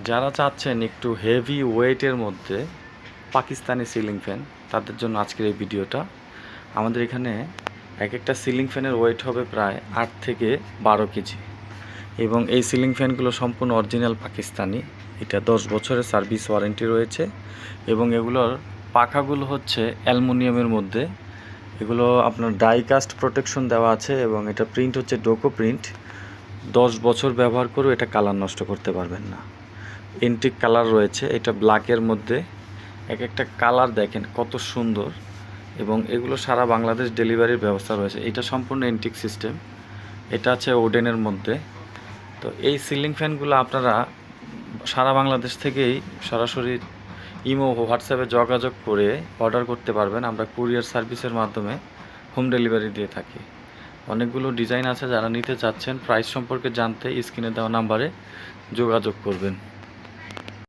যারা চাচ্ছেন একটু হেভি ওয়েটের মধ্যে পাকিস্তানি সিলিং ফ্যান, তাদের জন্য আজকের এই ভিডিওটা। আমাদের এখানে এক একটা সিলিং ফ্যানের ওয়েট হবে প্রায় 8 থেকে 12 কেজি, এবং এই সিলিং ফ্যানগুলো সম্পূর্ণ অরিজিনাল পাকিস্তানি। এটা 10 বছরের সার্ভিস ওয়ারেন্টি রয়েছে, এবং এগুলোর পাখাগুলো হচ্ছে অ্যালুমিনিয়ামের মধ্যে। এগুলো আপনার ডাইকাস্ট প্রোটেকশন দেওয়া আছে, এবং এটা প্রিন্ট হচ্ছে ডোকো প্রিন্ট। 10 বছর ব্যবহার করেও এটা কালার নষ্ট করতে পারবেন না। এন্টিক কালার রয়েছে, এটা ব্ল্যাকের মধ্যে। এক একটা কালার দেখেন কত সুন্দর, এবং এগুলো সারা বাংলাদেশ ডেলিভারির ব্যবস্থা রয়েছে। এটা সম্পূর্ণ এন্টিক সিস্টেম। এটা আছে ওডেনের মধ্যে। তো এই সিলিং ফ্যানগুলো আপনারা সারা বাংলাদেশ থেকেই সরাসরি ইমো হোয়াটসঅ্যাপে যোগাযোগ করে অর্ডার করতে পারবেন। আমরা কুরিয়ার সার্ভিসের মাধ্যমে হোম ডেলিভারি দিয়ে থাকি। অনেকগুলো ডিজাইন আছে, যারা নিতে চাচ্ছেন প্রাইস সম্পর্কে জানতে স্ক্রিনে দেওয়া নাম্বারে যোগাযোগ করবেন।